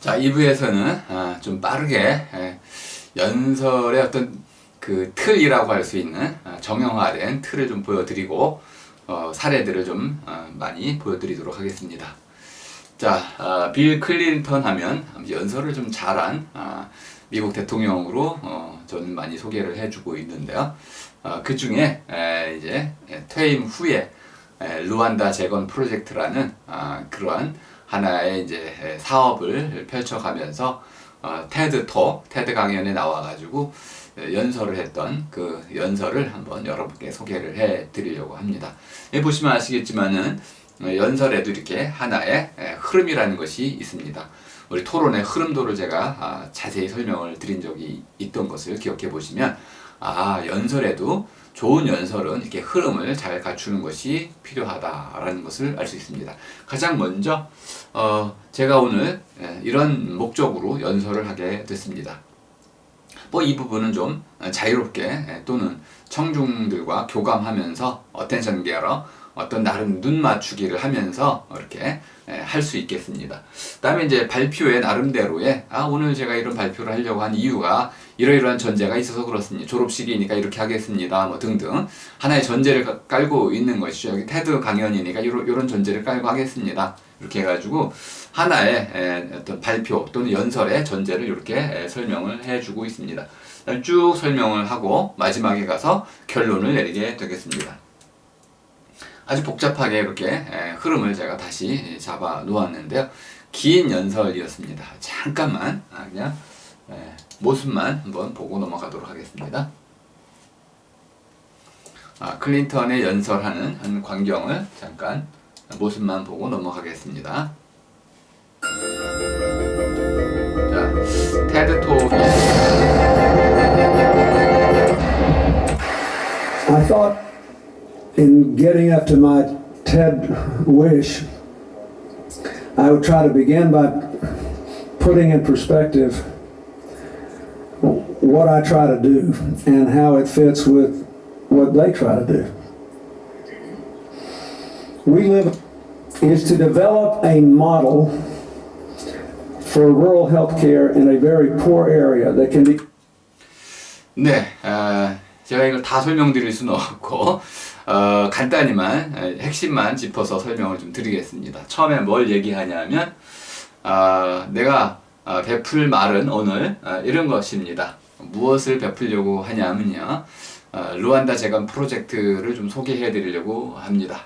자, 2부에서는 좀 빠르게 연설의 어떤 그 틀이라고 할 수 있는 정형화된 틀을 좀 보여드리고 사례들을 좀 많이 보여드리도록 하겠습니다. 자, 빌 클린턴 하면 연설을 좀 잘한 미국 대통령으로 저는 많이 소개를 해주고 있는데요. 그 중에 이제 퇴임 후에 루안다 재건 프로젝트라는 그러한 하나의 이제 사업을 펼쳐가면서 테드 강연에 나와가지고 연설을 했던 그 연설을 한번 여러분께 소개를 해 드리려고 합니다. 여기 보시면 아시겠지만은 연설에도 이렇게 하나의 흐름이라는 것이 있습니다. 우리 토론의 흐름도를 제가 자세히 설명을 드린 적이 있던 것을 기억해 보시면 연설에도 좋은 연설은 이렇게 흐름을 잘 갖추는 것이 필요하다라는 것을 알 수 있습니다. 가장 먼저 제가 오늘 이런 목적으로 연설을 하게 됐습니다. 이 부분은 좀 자유롭게 또는 청중들과 교감하면서 어텐션 게러 어떤 나름 눈 맞추기를 하면서 이렇게 할 수 있겠습니다. 그다음에 이제 발표의 나름대로의 오늘 제가 이런 발표를 하려고 한 이유가 이러이러한 전제가 있어서 그렇습니다. 졸업식이니까 이렇게 하겠습니다. 뭐 등등 하나의 전제를 깔고 있는 것이죠. 여기 테드 강연이니까 이런 전제를 깔고 하겠습니다. 이렇게 해가지고 하나의 어떤 발표 또는 연설의 전제를 이렇게 설명을 해주고 있습니다. 쭉 설명을 하고 마지막에 가서 결론을 내리게 되겠습니다. 아주 복잡하게 이렇게 흐름을 제가 다시 잡아 놓았는데요. 긴 연설이었습니다. 잠깐만 그냥 모습만 한번 보고 넘어가도록 하겠습니다. 클린턴의 연설하는 한 광경을 잠깐 모습만 보고 넘어가겠습니다. 자, 테드 톡이 I thought in getting up to my TED wish, I would try to begin by putting in perspective what I try to do and how it fits with what they try to do. We live is to develop a model for rural health care in a very poor area that can be. 네, 제가 이걸 다 설명드릴 수는 없고 간단히만 핵심만 짚어서 설명을 좀 드리겠습니다. 처음에 뭘 얘기하냐면 내가 베풀 말은 오늘 이런 것입니다. 무엇을 베풀려고 하냐면요, 루안다 재건 프로젝트를 좀 소개해 드리려고 합니다.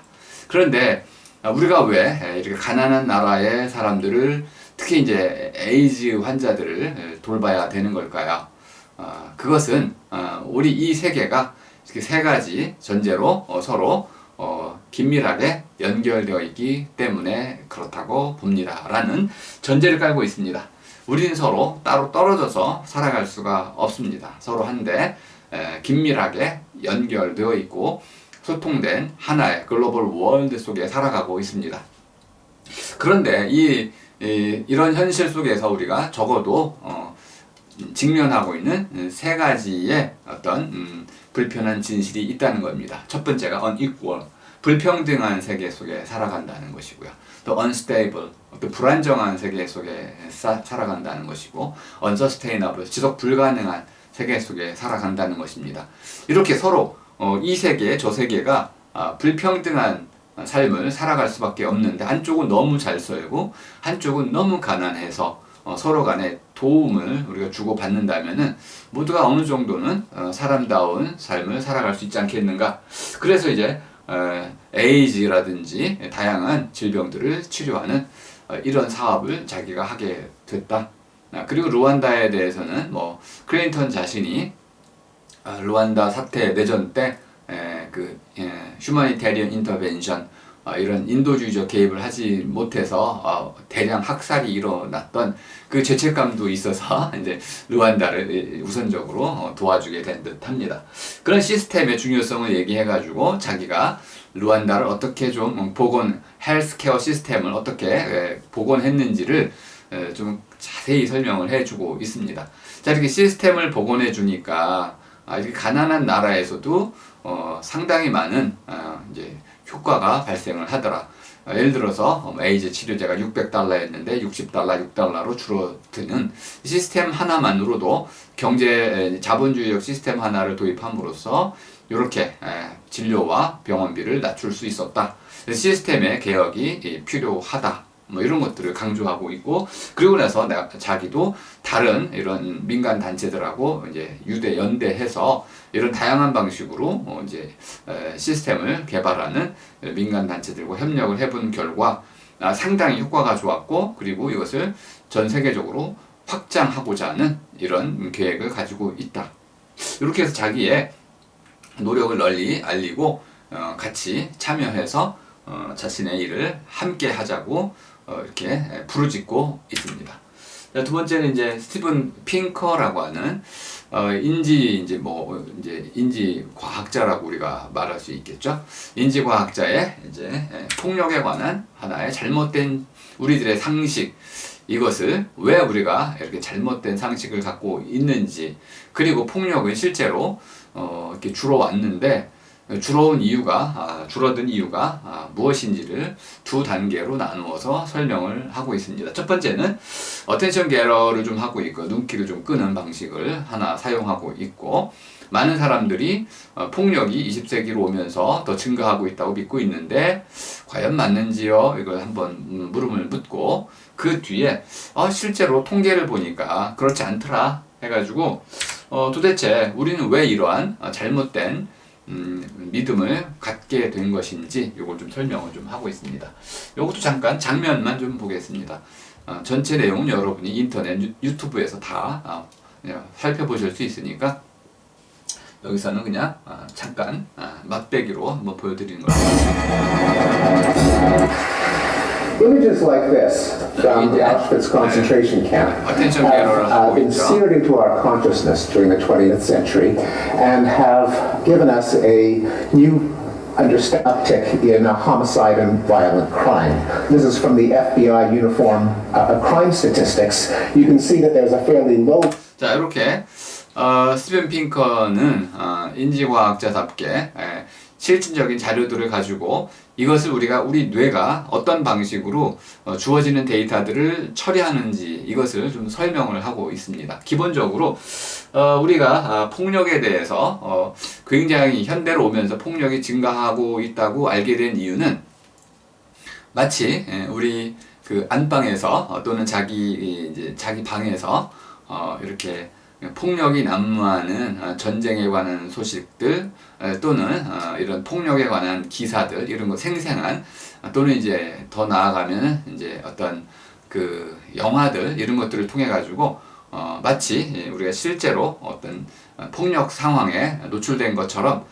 그런데 우리가 왜 이렇게 가난한 나라의 사람들을, 특히 이제 에이즈 환자들을 돌봐야 되는 걸까요? 그것은 우리 이 세계가 세 가지 전제로 서로 긴밀하게 연결되어 있기 때문에 그렇다고 봅니다. 라는 전제를 깔고 있습니다. 우리는 서로 따로 떨어져서 살아갈 수가 없습니다. 서로 한데 긴밀하게 연결되어 있고 소통된 하나의 글로벌 월드 속에 살아가고 있습니다. 그런데 이런 현실 속에서 우리가 적어도 직면하고 있는 세 가지의 어떤 불편한 진실이 있다는 겁니다. 첫 번째가 unequal, 불평등한 세계 속에 살아간다는 것이고요. 또 unstable, 또 불안정한 세계 속에 살아간다는 것이고, unsustainable, 지속 불가능한 세계 속에 살아간다는 것입니다. 이렇게 서로 이 세계, 저 세계가 불평등한 삶을 살아갈 수밖에 없는데, 한쪽은 너무 잘 살고 한쪽은 너무 가난해서 서로 간에 도움을 우리가 주고받는다면은 모두가 어느 정도는 사람다운 삶을 살아갈 수 있지 않겠는가. 그래서 이제 에이즈라든지 다양한 질병들을 치료하는 이런 사업을 자기가 하게 됐다. 그리고 루안다에 대해서는 클린턴 자신이 루안다 사태 내전 때 휴머니테리언 인터벤션, 이런 인도주의적 개입을 하지 못해서 대량 학살이 일어났던 그 죄책감도 있어서 이제 루안다를 우선적으로 도와주게 된 듯합니다. 그런 시스템의 중요성을 얘기해가지고 자기가 루안다를 어떻게 좀 헬스케어 시스템을 어떻게 복원했는지를 좀 자세히 설명을 해주고 있습니다. 자, 이렇게 시스템을 복원해 주니까 이렇게 가난한 나라에서도 상당히 많은 이제 효과가 발생을 하더라. 예를 들어서 에이즈 치료제가 $600였는데 $60, $6로 줄어드는 시스템 하나만으로도 경제 자본주의적 시스템 하나를 도입함으로써 이렇게 진료와 병원비를 낮출 수 있었다. 시스템의 개혁이 필요하다. 뭐 이런 것들을 강조하고 있고, 그리고 나서 자기도 다른 이런 민간 단체들하고 이제 연대해서 이런 다양한 방식으로 이제 시스템을 개발하는 민간 단체들과 협력을 해본 결과 상당히 효과가 좋았고, 그리고 이것을 전 세계적으로 확장하고자 하는 이런 계획을 가지고 있다. 이렇게 해서 자기의 노력을 널리 알리고 같이 참여해서 자신의 일을 함께 하자고 이렇게 부르짖고 있습니다. 두 번째는 이제 스티븐 핑커라고 하는 인지 과학자라고 우리가 말할 수 있겠죠. 인지 과학자의 이제 폭력에 관한 하나의 잘못된 우리들의 상식, 이것을 왜 우리가 이렇게 잘못된 상식을 갖고 있는지, 그리고 폭력은 실제로 이렇게 줄어왔는데 줄어든 이유가 무엇인지를 두 단계로 나누어서 설명을 하고 있습니다. 첫 번째는 어텐션 게러를 좀 하고 있고, 눈길을 좀 끄는 방식을 하나 사용하고 있고, 많은 사람들이 폭력이 20세기로 오면서 더 증가하고 있다고 믿고 있는데 과연 맞는지요? 이걸 한번 물음을 묻고, 그 뒤에 실제로 통계를 보니까 그렇지 않더라 해가지고 도대체 우리는 왜 이러한 잘못된 믿음을 갖게 된 것인지 이걸 좀 설명을 좀 하고 있습니다. 이것도 잠깐 장면만 좀 보겠습니다. 전체 내용은 여러분이 인터넷 유튜브에서 다 살펴보실 수 있으니까 여기서는 그냥 잠깐 맛배기로 한번 보여드리는 걸 하겠습니다. Images like this from the Auschwitz concentration camp have been seared into our consciousness during the 20th century and have given us a new uptick in homicide and violent crime. This is from the FBI uniform crime statistics. You can see that there's a fairly low. 자, 이렇게 스티븐 핑커는 인지과학자답게 실질적인 자료들을 가지고 이것을 우리 뇌가 어떤 방식으로 주어지는 데이터들을 처리하는지 이것을 좀 설명을 하고 있습니다. 기본적으로 우리가 폭력에 대해서 굉장히 현대로 오면서 폭력이 증가하고 있다고 알게 된 이유는 마치 우리 그 안방에서 또는 자기 방에서 이렇게 폭력이 난무하는 전쟁에 관한 소식들 또는 이런 폭력에 관한 기사들, 이런 거 생생한, 또는 이제 더 나아가면 이제 어떤 그 영화들, 이런 것들을 통해 가지고 마치 우리가 실제로 어떤 폭력 상황에 노출된 것처럼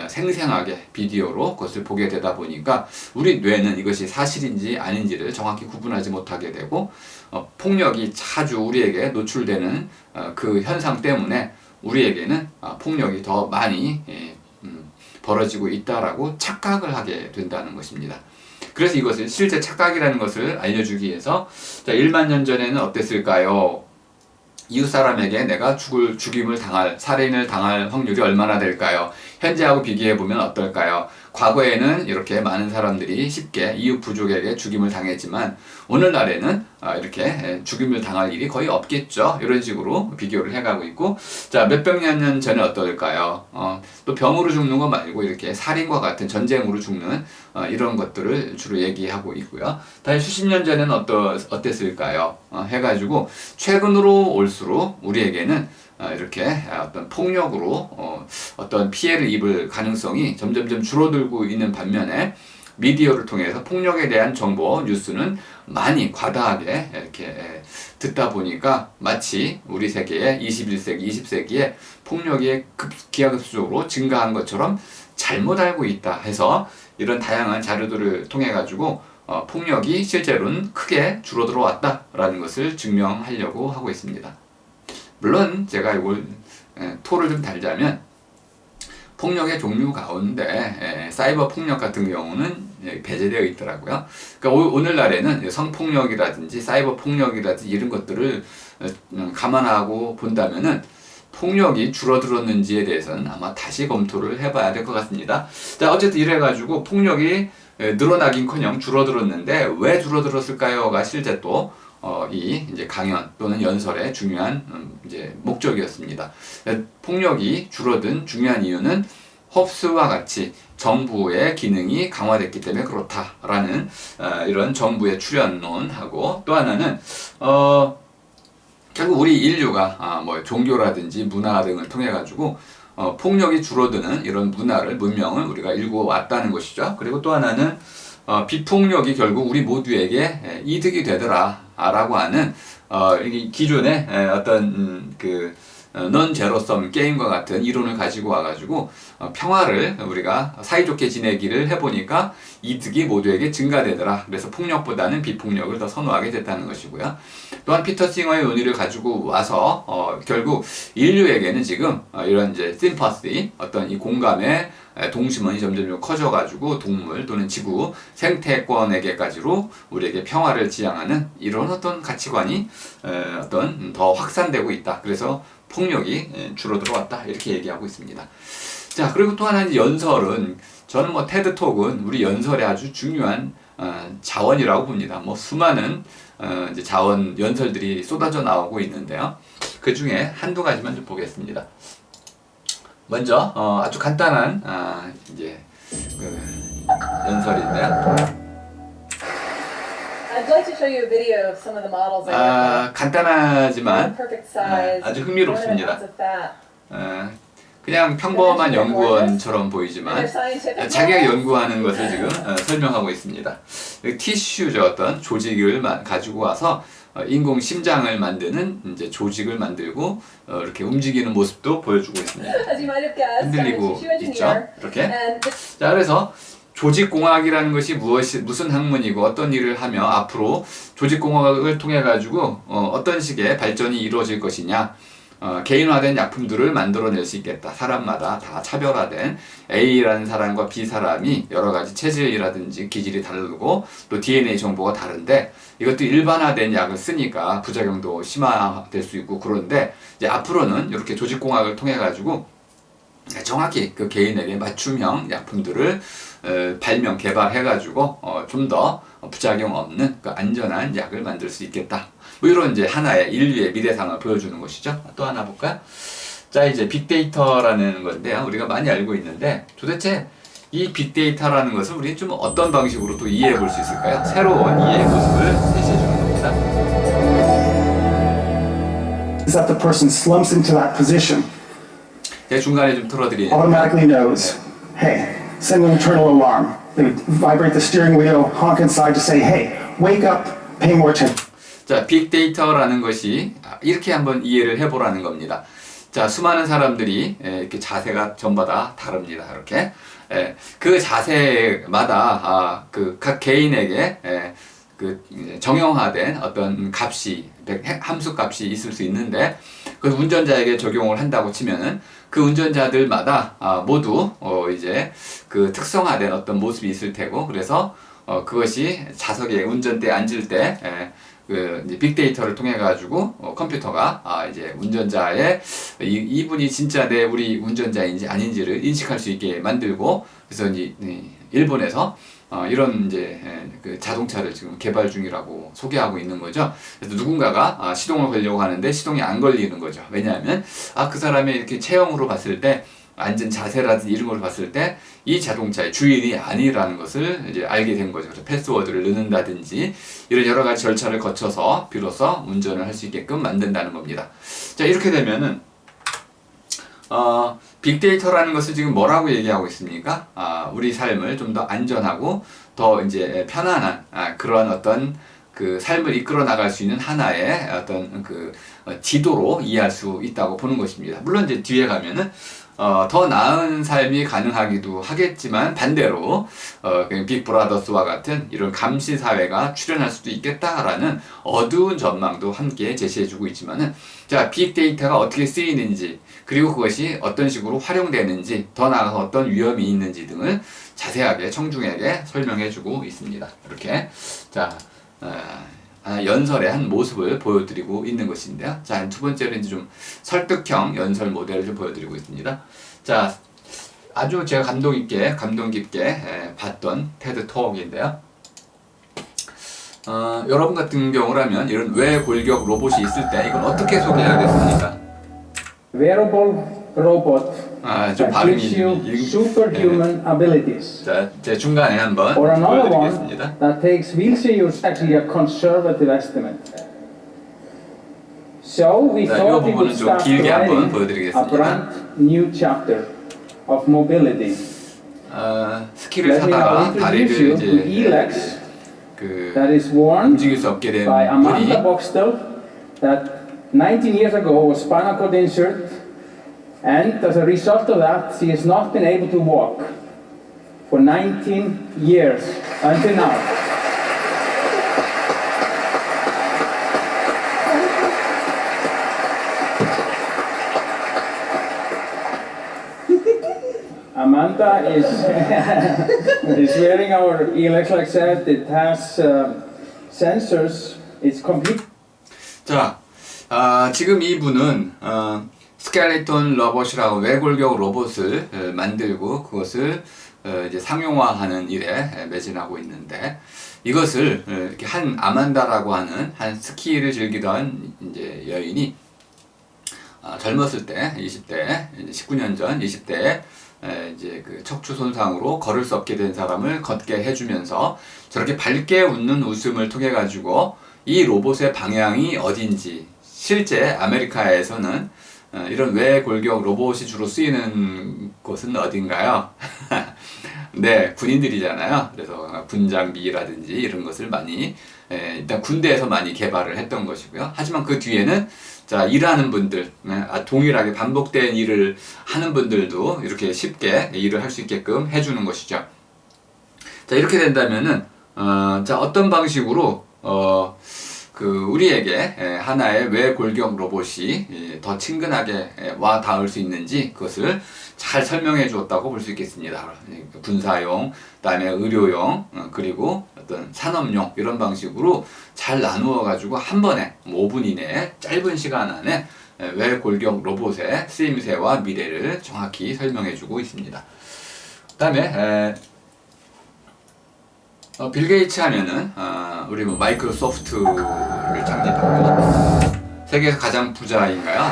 생생하게 비디오로 그것을 보게 되다 보니까 우리 뇌는 이것이 사실인지 아닌지를 정확히 구분하지 못하게 되고, 폭력이 자주 우리에게 노출되는 그 현상 때문에 우리에게는 폭력이 더 많이 벌어지고 있다라고 착각을 하게 된다는 것입니다. 그래서 이것을 실제 착각이라는 것을 알려주기 위해서 1만 년 전에는 어땠을까요? 이웃 사람에게 내가 죽임을 당할, 살인을 당할 확률이 얼마나 될까요? 현재하고 비교해 보면 어떨까요? 과거에는 이렇게 많은 사람들이 쉽게 이웃 부족에게 죽임을 당했지만 오늘날에는 이렇게 죽임을 당할 일이 거의 없겠죠. 이런 식으로 비교를 해가고 있고, 자, 몇백 년 전에 어떨까요? 또 병으로 죽는 거 말고 이렇게 살인과 같은 전쟁으로 죽는 이런 것들을 주로 얘기하고 있고요. 다시 수십 년 전에는 어땠을까요? 해가지고 최근으로 올수록 우리에게는 이렇게 어떤 폭력으로 어떤 피해를 입을 가능성이 점점점 줄어들고 있는 반면에 미디어를 통해서 폭력에 대한 정보, 뉴스는 많이 과다하게 이렇게 듣다 보니까 마치 우리 세계의 21세기, 20세기에 폭력이 기하급수적으로 증가한 것처럼 잘못 알고 있다 해서 이런 다양한 자료들을 통해 가지고 폭력이 실제로는 크게 줄어들어 왔다라는 것을 증명하려고 하고 있습니다. 물론 제가 이걸 토를 좀 달자면 폭력의 종류 가운데 사이버 폭력 같은 경우는 배제되어 있더라고요. 그러니까 오늘날에는 성폭력이라든지 사이버 폭력이라든지 이런 것들을 감안하고 본다면은 폭력이 줄어들었는지에 대해서는 아마 다시 검토를 해봐야 될 것 같습니다. 자, 어쨌든 이래가지고 폭력이 늘어나긴커녕 줄어들었는데 왜 줄어들었을까요가 실제 또 이 이제 강연 또는 연설의 중요한 이제 목적이었습니다. 폭력이 줄어든 중요한 이유는 홉스와 같이 정부의 기능이 강화됐기 때문에 그렇다라는 이런 정부의 출연론하고, 또 하나는 결국 우리 인류가 뭐 종교라든지 문화 등을 통해 가지고 폭력이 줄어드는 이런 문명을 우리가 일구어 왔다는 것이죠. 그리고 또 하나는 비폭력이 결국 우리 모두에게 이득이 되더라라고 하는 기존의 어떤 넌 제로섬 게임과 같은 이론을 가지고 와가지고 평화를 우리가 사이좋게 지내기를 해보니까 이득이 모두에게 증가되더라. 그래서 폭력보다는 비폭력을 더 선호하게 됐다는 것이고요. 또한 피터 싱어의 논의를 가지고 와서 결국 인류에게는 지금 이런 이제 심퍼시, 어떤 이 공감의 동심원이 점점 커져가지고 동물 또는 지구 생태권에게까지로 우리에게 평화를 지향하는 이런 어떤 가치관이 어떤 더 확산되고 있다. 그래서 폭력이 줄어들어왔다, 이렇게 얘기하고 있습니다. 자, 그리고 또 하나 연설은, 저는 뭐 테드톡은 우리 연설의 아주 중요한 자원이라고 봅니다. 뭐 수많은 이제 자원 연설들이 쏟아져 나오고 있는데요. 그 중에 한두 가지만 좀 보겠습니다. 먼저 아주 간단한 이제 연설인데요. I'd like to show you a video of some of the models. 간단하지만 아주 흥미롭습니다. 그냥 평범한 연구원처럼 보이지만 자기가 연구하는 것을 지금 설명하고 있습니다. 티슈죠, 어떤 조직을 가지고 와서 인공 심장을 만드는 이제 조직을 만들고 이렇게 움직이는 모습도 보여주고 있습니다. 흔들리고 있죠, 이렇게. 자, 그래서 조직공학이라는 것이 무슨 학문이고 어떤 일을 하며 앞으로 조직공학을 통해 가지고 어떤 식의 발전이 이루어질 것이냐, 개인화된 약품들을 만들어낼 수 있겠다. 사람마다 다 차별화된 A라는 사람과 B 사람이 여러 가지 체질이라든지 기질이 다르고 또 DNA 정보가 다른데 이것도 일반화된 약을 쓰니까 부작용도 심화될 수 있고, 그런데 이제 앞으로는 이렇게 조직공학을 통해 가지고 정확히 그 개인에게 맞춤형 약품들을 발명, 개발해가지고 좀 더 부작용 없는 그 안전한 약을 만들 수 있겠다. 뭐 이런 이제 하나의 인류의 미래상을 보여주는 것이죠. 또 하나 볼까요? 자, 이제 빅데이터라는 건데요. 우리가 많이 알고 있는데 도대체 이 빅데이터라는 것을 우리 좀 어떤 방식으로 또 이해해 볼 수 있을까요? 새로운 이해의 모습을 제시해 주는 겁니다. Is that the person slumps into that position, 제가 중간에 좀 틀어드리는 automatically knows, hey, send an internal alarm. They vibrate the steering wheel, honk inside to say, hey, wake up, pay more attention. 자, 빅데이터라는 것이 이렇게 한번 이해를 해보라는 겁니다. 자, 수많은 사람들이 이렇게 자세가 전부 다 다릅니다. 이렇게 그 자세마다 그 각 개인에게 그 정형화된 어떤 값이, 함수 값이 있을 수 있는데, 그 운전자에게 적용을 한다고 치면은 그 운전자들마다 모두 이제 그 특성화된 어떤 모습이 있을 테고, 그래서 그것이 자석에 운전대에 앉을 때 그 이제 빅데이터를 통해 가지고 컴퓨터가 이제 운전자의 이분이 진짜 우리 운전자인지 아닌지를 인식할 수 있게 만들고, 그래서 이제 일본에서 이런 이제 그 자동차를 지금 개발 중이라고 소개하고 있는 거죠. 그래서 누군가가 시동을 걸려고 하는데 시동이 안 걸리는 거죠. 왜냐하면 그 사람의 이렇게 체형으로 봤을 때, 앉은 자세라든지 이런 걸 봤을 때 이 자동차의 주인이 아니라는 것을 이제 알게 된 거죠. 그래서 패스워드를 넣는다든지 이런 여러 가지 절차를 거쳐서 비로소 운전을 할 수 있게끔 만든다는 겁니다. 자, 이렇게 되면은 빅데이터라는 것을 지금 뭐라고 얘기하고 있습니까? 우리 삶을 좀 더 안전하고 더 이제 편안한 그런 어떤 그 삶을 이끌어 나갈 수 있는 하나의 어떤 그 지도로 이해할 수 있다고 보는 것입니다. 물론 이제 뒤에 가면은 더 나은 삶이 가능하기도 하겠지만, 반대로 빅브라더스와 같은 이런 감시 사회가 출현할 수도 있겠다라는 어두운 전망도 함께 제시해주고 있지만은, 자, 빅데이터가 어떻게 쓰이는지, 그리고 그것이 어떤 식으로 활용되는지, 더 나아가서 어떤 위험이 있는지 등을 자세하게 청중에게 설명해주고 있습니다. 이렇게 자, 연설의 한 모습을 보여드리고 있는 것인데요. 자, 두 번째로 이제 좀 설득형 연설 모델을 좀 보여드리고 있습니다. 자, 아주 제가 감동 깊게 봤던 테드 톡인데요. 여러분 같은 경우라면 이런 외골격 로봇이 있을 때 이건 어떻게 소개하겠습니까? Wearable robot 좀 that 발음이 gives you superhuman abilities. 자, 제 중간에 한번 Or another one 보여드리겠습니다. that takes wheelchair use actually a conservative estimate. So we 자, 이 thought we would 부분은 좀 start 길게 한번 writing a 보여드리겠습니다. brand new chapter of mobility. 스키를 Let me now 타다가 introduce 다리를 you to 이제 E-Lex 그 that is worn 움직일 수 없게 된 by 분이 Amanda Boxtel that 19 years ago was spinal cord injured, and as a result of that she has not been able to walk for 19 years until now. Amanda is wearing our E-Lex like that. It has sensors. It's complete. 자, 지금 이분은 스켈레톤 로봇이라고 외골격 로봇을 만들고 그것을 이제 상용화하는 일에 매진하고 있는데 이것을 이렇게 한 아만다라고 하는 한 스키를 즐기던 이제 여인이 젊었을 때 20대 19년 전 20대에 이제 그 척추 손상으로 걸을 수 없게 된 사람을 걷게 해주면서 저렇게 밝게 웃는 웃음을 통해 가지고 이 로봇의 방향이 어딘지 실제 아메리카에서는 이런 외골격 로봇이 주로 쓰이는 곳은 어딘가요? 네, 군인들이잖아요. 그래서 군장비라든지 이런 것을 많이 일단 군대에서 많이 개발을 했던 것이고요. 하지만 그 뒤에는 자, 일하는 분들, 동일하게 반복된 일을 하는 분들도 이렇게 쉽게 일을 할 수 있게끔 해주는 것이죠. 자, 이렇게 된다면은, 자, 어떤 방식으로, 우리에게 하나의 외골격 로봇이 더 친근하게 와 닿을 수 있는지 그것을 잘 설명해 주었다고 볼 수 있겠습니다. 군사용, 그다음에 의료용, 그리고 어떤 산업용 이런 방식으로 잘 나누어 가지고 한 번에 5분 이내에 짧은 시간 안에 외골격 로봇의 쓰임새와 미래를 정확히 설명해 주고 있습니다. 그다음에 빌 게이츠 하면은 우리 뭐 마이크로소프트를 창립하고 세계에서 가장 부자인가요?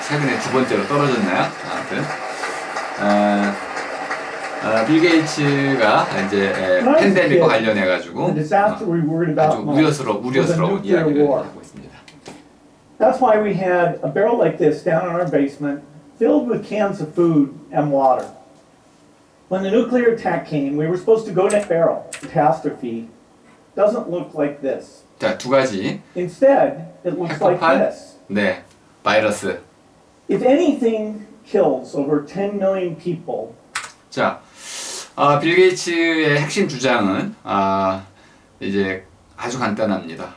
최근에 두 번째로 떨어졌나요? 아무튼 빌 게이츠가 이제 팬데믹과 관련해 가지고 아주 우려스러운 이야기를 하고 있습니다. That's why we had a barrel like this down in our basement, filled with cans of food and water. When the nuclear attack came, we were supposed to go to that barrel. Catastrophe doesn't look like this. 자, 두 가지. Instead, it looks like this. 네, 바이러스. If anything kills over 10 million people, 자, 빌 게이츠의 핵심 주장은 이제 아주 간단합니다.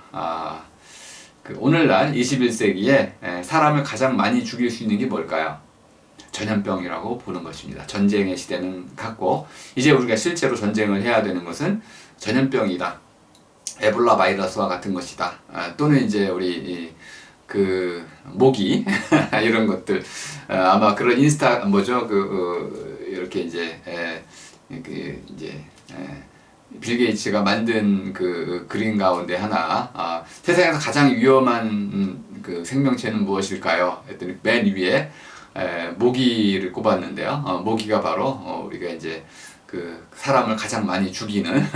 오늘날 21세기에 사람을 가장 많이 죽일 수 있는 게 뭘까요? 전염병이라고 보는 것입니다. 전쟁의 시대는 갔고 이제 우리가 실제로 전쟁을 해야 되는 것은 전염병이다. 에볼라 바이러스와 같은 것이다. 또는 이제 우리 그 모기 이런 것들 아마 그런 이렇게 이제 빌 게이츠가 만든 그 그림 가운데 하나 세상에서 가장 위험한 그 생명체는 무엇일까요? 했더니 맨 위에 모기를 꼽았는데요. 모기가 바로 우리가 이제 그 사람을 가장 많이 죽이는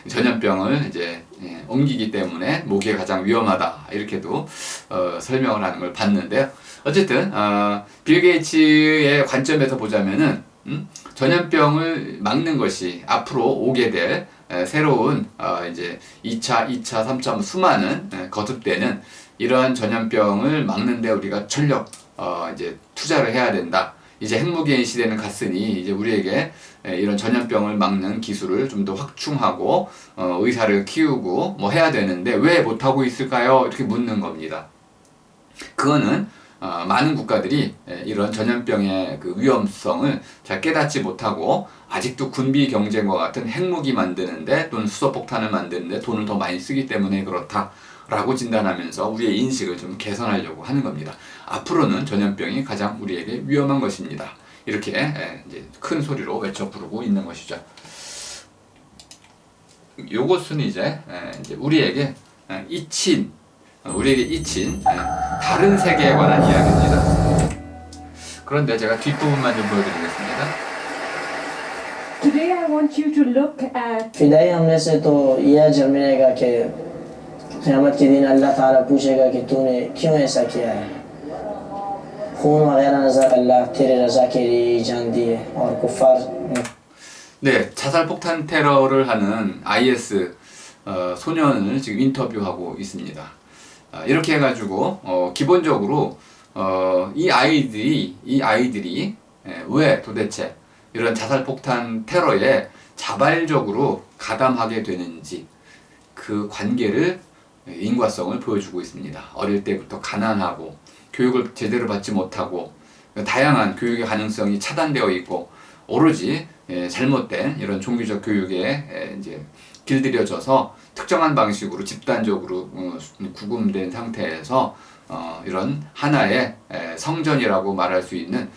전염병을 이제 옮기기 때문에 모기가 가장 위험하다 이렇게도 설명을 하는 걸 봤는데요. 어쨌든 빌 게이츠의 관점에서 보자면은 전염병을 막는 것이 앞으로 오게 될 새로운 이제 2차, 3차 수많은 거듭되는 이러한 전염병을 막는데 우리가 전력 이제 투자를 해야 된다. 이제 핵무기의 시대는 갔으니 이제 우리에게 이런 전염병을 막는 기술을 좀 더 확충하고 의사를 키우고 뭐 해야 되는데 왜 못하고 있을까요? 이렇게 묻는 겁니다. 그거는 많은 국가들이 이런 전염병의 그 위험성을 잘 깨닫지 못하고 아직도 군비 경쟁과 같은 핵무기 만드는데 또는 수소폭탄을 만드는데 돈을 더 많이 쓰기 때문에 그렇다라고 진단하면서 우리의 인식을 좀 개선하려고 하는 겁니다. 앞으로는 전염병이 가장 우리에게 위험한 것입니다. 이렇게 이제 큰 소리로 외쳐 부르고 있는 것이죠. 요것은 이제 우리에게 잊힌 다른 세계에 관한 이야기입니다. 그런데 제가 뒷부분만 좀 보여드리겠습니다. Today I want you to look at फिदाई हमने से तो यह जर्मिनेगा कि क़यामत के दिन अल्लाह ताला पूछेगा कि तूने क्यों ऐसा किया है खून वगैरह नजर अल्लाह तेरे रज़ा के लिए जान दी है और कुफ़ार 네, 자살폭탄 테러를 하는 IS 소년을 지금 인터뷰하고 있습니다. 이렇게 해가지고 기본적으로 이 아이들이 왜 도대체 이런 자살폭탄 테러에 자발적으로 가담하게 되는지 그 관계를 인과성을 보여주고 있습니다. 어릴 때부터 가난하고 교육을 제대로 받지 못하고 다양한 교육의 가능성이 차단되어 있고 오로지 잘못된 이런 종교적 교육에 이제 길들여져서 특정한 방식으로 집단적으로 구금된 상태에서 이런 하나의 성전이라고 말할 수 있는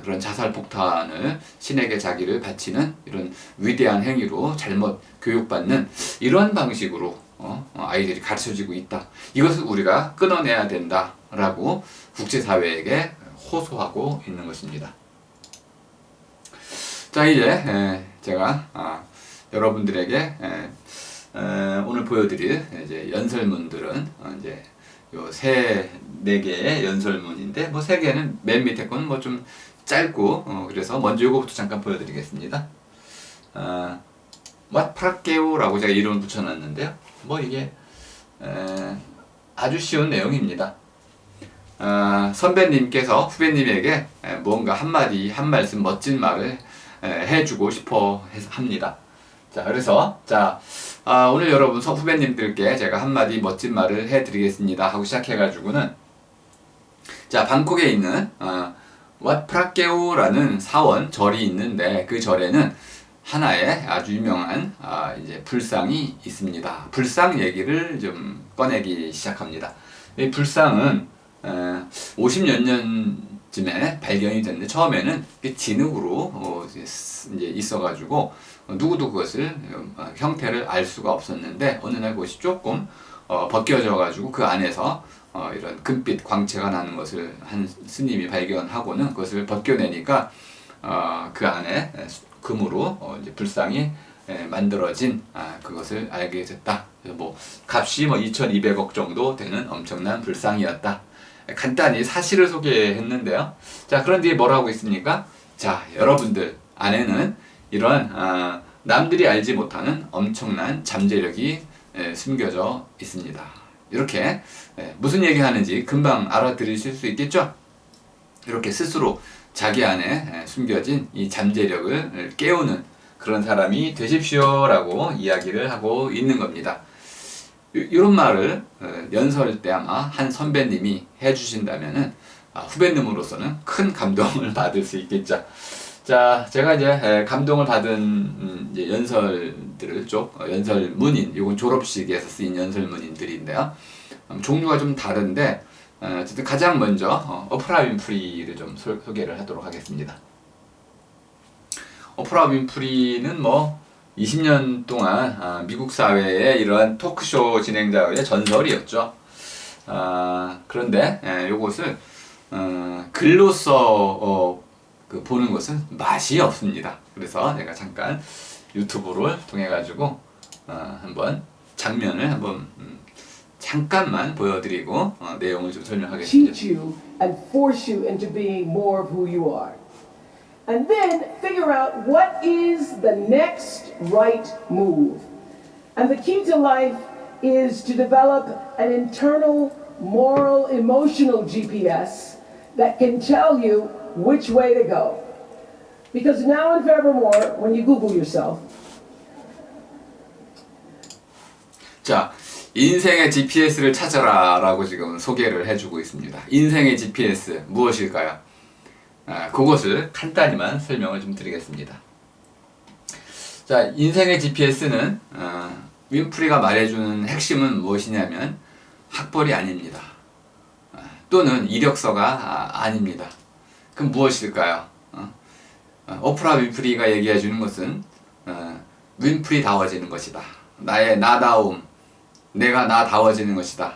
그런 자살폭탄을 신에게 자기를 바치는 이런 위대한 행위로 잘못 교육받는 이런 방식으로 아이들이 가르쳐지고 있다. 이것을 우리가 끊어내야 된다라고 국제사회에게 호소하고 있는 것입니다. 자, 이제 제가 여러분들에게 오늘 보여드릴 이제 연설문들은 이제 요 네 개의 연설문인데 뭐 세 개는 맨 밑에 거는 뭐 좀 짧고 그래서 먼저 이거부터 잠깐 보여드리겠습니다. 왓프라케오라고 제가 이름을 붙여놨는데요. 뭐 이게 아주 쉬운 내용입니다. 선배님께서 후배님에게 뭔가 한마디 한 말씀 멋진 말을 해주고 싶어 합니다. 자, 그래서 오늘 여러분 후배님들께 제가 한마디 멋진 말을 해드리겠습니다 하고 시작해가지고는 자, 방콕에 있는 왓프라케오라는 사원 절이 있는데 그 절에는 하나의 아주 유명한 이제 불상이 있습니다. 불상 얘기를 좀 꺼내기 시작합니다. 이 불상은 50몇 년쯤에 발견이 됐는데 처음에는 진흙으로 이제 있어가지고 누구도 그것을 형태를 알 수가 없었는데 어느 날 그것이 조금 벗겨져가지고 그 안에서 이런 금빛 광채가 나는 것을 한 스님이 발견하고는 그것을 벗겨내니까 그 안에 금으로 이제 불상이 만들어진 그것을 알게 됐다. 뭐 값이 2,200억 정도 되는 엄청난 불상이었다. 간단히 사실을 소개했는데요. 자, 그런 뒤에 뭐라고 있습니까? 자, 여러분들 안에는 이러한 남들이 알지 못하는 엄청난 잠재력이 숨겨져 있습니다. 이렇게 무슨 얘기 하는지 금방 알아들으실 수 있겠죠? 이렇게 스스로 자기 안에 숨겨진 이 잠재력을 깨우는 그런 사람이 되십시오 라고 이야기를 하고 있는 겁니다. 이런 말을 연설 때 아마 한 선배님이 해주신다면은 후배님으로서는 큰 감동을 받을 수 있겠죠. 자, 제가 이제 감동을 받은 이제 연설들을 연설문인, 이건 졸업식에서 쓰인 연설문인들인데요. 종류가 좀 다른데 어쨌든 가장 먼저 오프라 윈프리를 좀 소개를 하도록 하겠습니다. 오프라 윈프리는 뭐 20년 동안 미국 사회의 이러한 토크쇼 진행자의 전설이었죠. 그런데 요것을 글로써 보는 것은 맛이 없습니다. 그래서 제가 잠깐 유튜브를 통해 가지고 한번 장면을 한번 잠깐만 보여드리고 내용을 좀 설명하겠습니다. Teach you and force you into being more of who you are. And then figure out what is the next right move. And the key to life is to develop an internal moral, emotional GPS that can tell you which way to go. Because now and forevermore, when you Google yourself, 자, 인생의 GPS를 찾아라 라고 지금 소개를 해주고 있습니다. 인생의 GPS 무엇일까요? 그것을 간단히만 설명을 좀 드리겠습니다. 자, 인생의 GPS는 윈프리가 말해주는 핵심은 무엇이냐면 학벌이 아닙니다. 또는 이력서가 아닙니다. 그럼 무엇일까요? 오프라 윈프리가 얘기해 주는 것은 윈프리다워지는 것이다. 나의 나다움, 내가 나다워지는 것이다.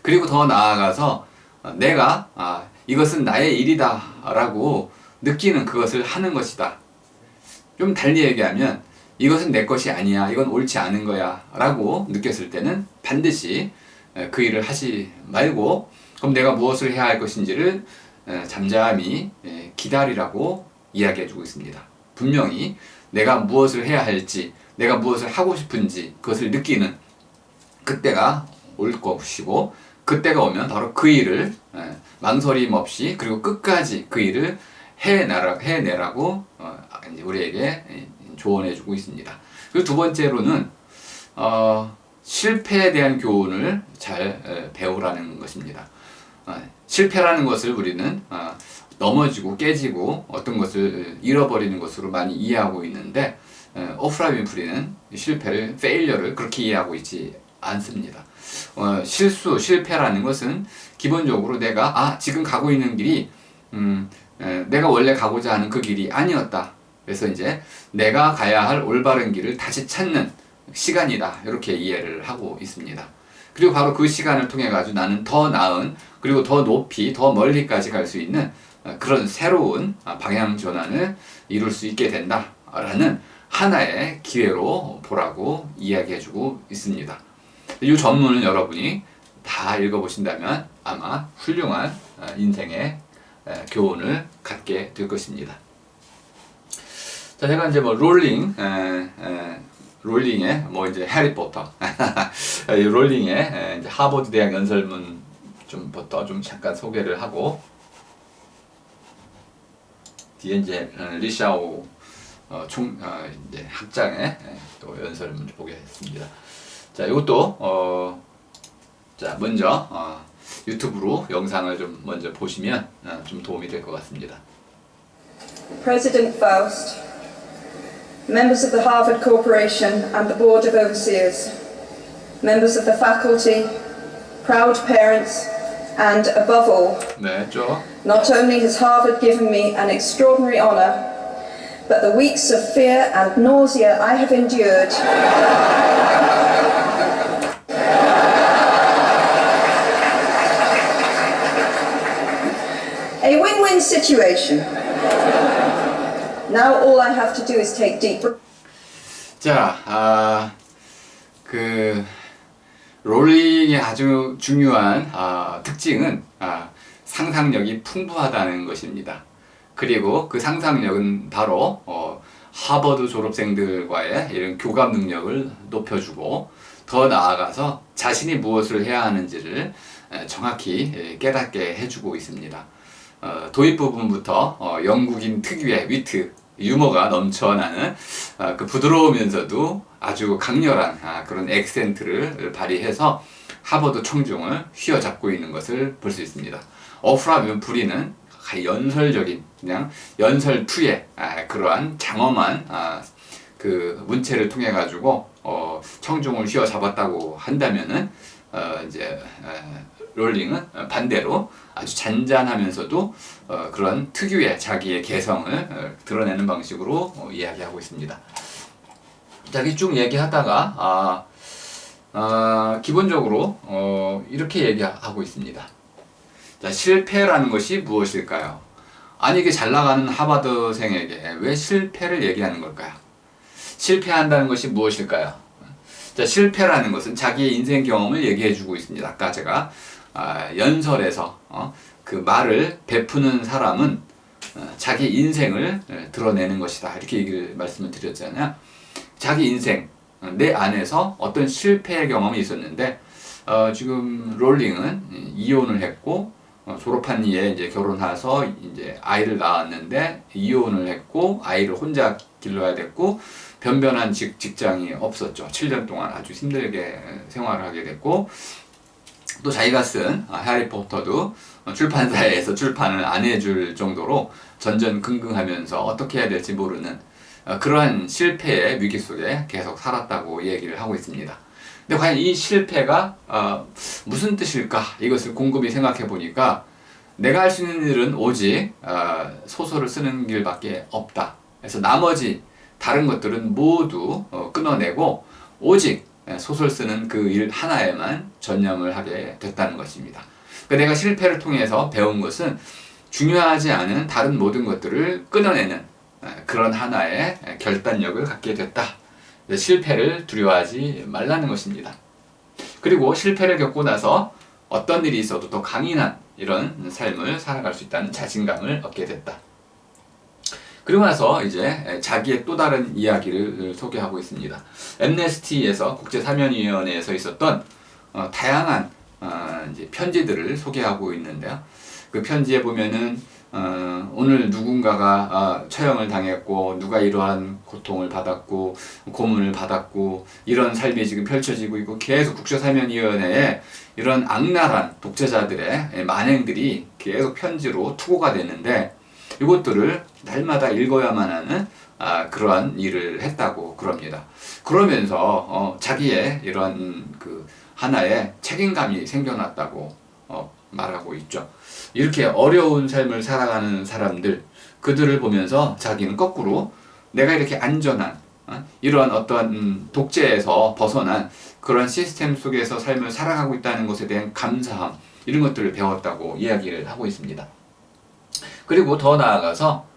그리고 더 나아가서 내가 이것은 나의 일이다 라고 느끼는 그것을 하는 것이다. 좀 달리 얘기하면 이것은 내 것이 아니야, 이건 옳지 않은 거야 라고 느꼈을 때는 반드시 그 일을 하지 말고, 그럼 내가 무엇을 해야 할 것인지를 잠잠히 기다리라고 이야기해 주고 있습니다. 분명히 내가 무엇을 해야 할지, 내가 무엇을 하고 싶은지 그것을 느끼는 그때가 올 것이고, 그때가 오면 바로 그 일을 망설임 없이 그리고 끝까지 그 일을 해내라고 이제 우리에게 조언해 주고 있습니다. 그리고 두 번째로는 실패에 대한 교훈을 잘 배우라는 것입니다. 실패라는 것을 우리는 넘어지고 깨지고 어떤 것을 잃어버리는 것으로 많이 이해하고 있는데, 오프라 윈프리는 실패를, 페일러를 그렇게 이해하고 있지 않습니다. 실패라는 것은 기본적으로 내가 지금 가고 있는 길이 내가 원래 가고자 하는 그 길이 아니었다. 그래서 이제 내가 가야 할 올바른 길을 다시 찾는 시간이다. 이렇게 이해를 하고 있습니다. 그리고 바로 그 시간을 통해 가지고 나는 더 나은, 그리고 더 높이, 더 멀리까지 갈 수 있는 그런 새로운 방향 전환을 이룰 수 있게 된다라는 하나의 기회로 보라고 이야기해주고 있습니다. 이 전문을 여러분이 다 읽어보신다면 아마 훌륭한 인생의 교훈을 갖게 될 것입니다. 자, 제가 이제 뭐 롤링의 뭐 이제 해리포터, 롤링의 이제 하버드 대학 연설문 좀부터 좀 잠깐 소개를 하고, 뒤에 이제 리샤오 이제 학장의 또 연설문을 보겠습니다. 자, 이것도 자 먼저 유튜브로 영상을 좀 먼저 보시면 좀 도움이 될 것 같습니다. President Faust, members of the Harvard Corporation and the Board of Overseers, members of the faculty, proud parents, and above all, not only has Harvard given me an extraordinary honor, but the weeks of fear and nausea I have endured a win-win situation. Now all I have to do is take deep breaths. 자, 롤링의 아주 중요한 특징은 상상력이 풍부하다는 것입니다. 그리고 그 상상력은 바로 하버드 졸업생들과의 이런 교감 능력을 높여주고, 더 나아가서 자신이 무엇을 해야 하는지를 정확히 깨닫게 해주고 있습니다. 도입 부분부터 영국인 특유의 위트, 유머가 넘쳐나는 그 부드러우면서도 아주 강렬한 그런 액센트를 발휘해서 하버드 청중을 휘어잡고 있는 것을 볼 수 있습니다. 오프라 윈프리는 연설적인, 그냥 연설투의 그러한 장엄한 그 문체를 통해 가지고 청중을 휘어잡았다고 한다면은 이제 롤링은 반대로 아주 잔잔하면서도 그런 특유의 자기의 개성을 드러내는 방식으로 이야기하고 있습니다. 자기 쭉 얘기하다가 기본적으로 이렇게 얘기하고 있습니다. 자, 실패라는 것이 무엇일까요? 아니, 이게 잘 나가는 하버드생에게 왜 실패를 얘기하는 걸까요? 실패한다는 것이 무엇일까요? 자, 실패라는 것은 자기의 인생 경험을 얘기해 주고 있습니다. 아까 제가 연설에서 그 말을 베푸는 사람은 자기 인생을 드러내는 것이다, 이렇게 얘기를 말씀을 드렸잖아요. 자기 인생, 내 안에서 어떤 실패의 경험이 있었는데 지금 롤링은 이혼을 했고, 졸업한 이에 이제 결혼해서 이제 아이를 낳았는데 이혼을 했고, 아이를 혼자 길러야 됐고, 변변한 직장이 없었죠. 7년 동안 아주 힘들게 생활을 하게 됐고, 또 자기가 쓴 해리포터도 출판사에서 출판을 안 해줄 정도로 전전긍긍하면서 어떻게 해야 될지 모르는 그러한 실패의 위기 속에 계속 살았다고 얘기를 하고 있습니다. 근데 과연 이 실패가 무슨 뜻일까? 이것을 곰곰이 생각해 보니까 내가 할 수 있는 일은 오직 소설을 쓰는 길밖에 없다. 그래서 나머지 다른 것들은 모두 끊어내고 오직 소설 쓰는 그 일 하나에만 전념을 하게 됐다는 것입니다. 그러니까 내가 실패를 통해서 배운 것은 중요하지 않은 다른 모든 것들을 끊어내는 그런 하나의 결단력을 갖게 됐다. 실패를 두려워하지 말라는 것입니다. 그리고 실패를 겪고 나서 어떤 일이 있어도 더 강인한 이런 삶을 살아갈 수 있다는 자신감을 얻게 됐다. 그리고 나서 이제 자기의 또 다른 이야기를 소개하고 있습니다. 엠네스티에서 국제사면위원회에서 있었던 다양한 이제 편지들을 소개하고 있는데요. 그 편지에 보면은 오늘 누군가가 처형을 당했고 누가 이러한 고통을 받았고 고문을 받았고 이런 삶이 지금 펼쳐지고 있고 계속 국제사면위원회에 이런 악랄한 독재자들의 만행들이 계속 편지로 투고가 되는데 이것들을 날마다 읽어야만 하는 그러한 일을 했다고 그럽니다. 그러면서 자기의 이런 그 하나의 책임감이 생겨났다고 말하고 있죠. 이렇게 어려운 삶을 살아가는 사람들, 그들을 보면서 자기는 거꾸로 내가 이렇게 안전한 이런 어떤 독재에서 벗어난 그런 시스템 속에서 삶을 살아가고 있다는 것에 대한 감사함, 이런 것들을 배웠다고 이야기를 하고 있습니다. 그리고 더 나아가서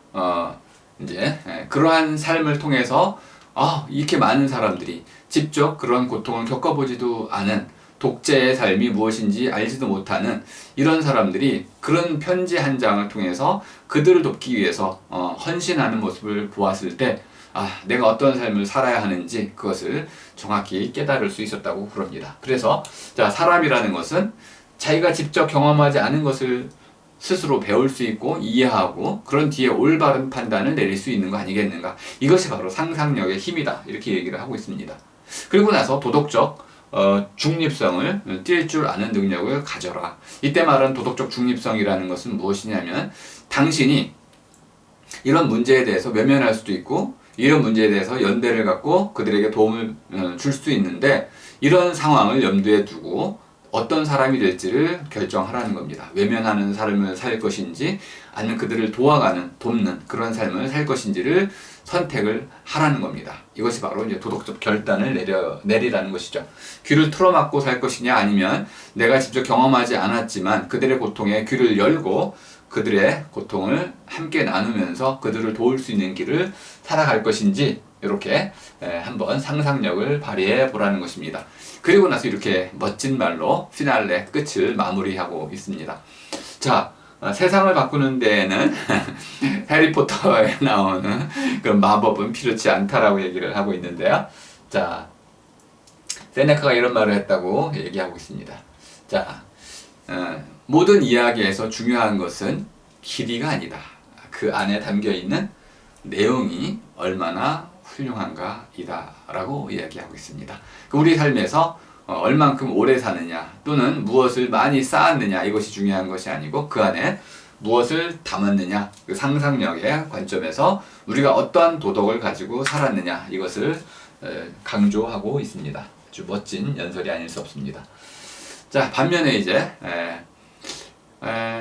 이제 그러한 삶을 통해서 이렇게 많은 사람들이 직접 그런 고통을 겪어보지도 않은 독재의 삶이 무엇인지 알지도 못하는 이런 사람들이 그런 편지 한 장을 통해서 그들을 돕기 위해서 헌신하는 모습을 보았을 때 내가 어떤 삶을 살아야 하는지 그것을 정확히 깨달을 수 있었다고 그럽니다. 그래서 사람이라는 것은 자기가 직접 경험하지 않은 것을 스스로 배울 수 있고 이해하고 그런 뒤에 올바른 판단을 내릴 수 있는 거 아니겠는가. 이것이 바로 상상력의 힘이다. 이렇게 얘기를 하고 있습니다. 그리고 나서 도덕적 중립성을 띌 줄 아는 능력을 가져라. 이때 말하는 도덕적 중립성이라는 것은 무엇이냐면 당신이 이런 문제에 대해서 외면할 수도 있고 이런 문제에 대해서 연대를 갖고 그들에게 도움을 줄 수 있는데 이런 상황을 염두에 두고 어떤 사람이 될지를 결정하라는 겁니다. 외면하는 삶을 살 것인지 아니면 그들을 도와가는, 돕는 그런 삶을 살 것인지를 선택을 하라는 겁니다. 이것이 바로 이제 도덕적 결단을 내리라는 것이죠. 귀를 틀어막고 살 것이냐 아니면 내가 직접 경험하지 않았지만 그들의 고통에 귀를 열고 그들의 고통을 함께 나누면서 그들을 도울 수 있는 길을 살아갈 것인지 이렇게 한번 상상력을 발휘해 보라는 것입니다. 그리고 나서 이렇게 멋진 말로 피날레 끝을 마무리하고 있습니다. 자, 세상을 바꾸는 데에는 해리포터에 나오는 그 마법은 필요치 않다라고 얘기를 하고 있는데요. 자, 세네카가 이런 말을 했다고 얘기하고 있습니다. 자, 모든 이야기에서 중요한 것은 길이가 아니다. 그 안에 담겨 있는 내용이 얼마나 훌륭한가 이다 라고 이야기하고 있습니다. 우리 삶에서 얼만큼 오래 사느냐 또는 무엇을 많이 쌓았느냐 이것이 중요한 것이 아니고 그 안에 무엇을 담았느냐 그 상상력의 관점에서 우리가 어떠한 도덕을 가지고 살았느냐 이것을 강조하고 있습니다. 아주 멋진 연설이 아닐 수 없습니다. 자, 반면에 이제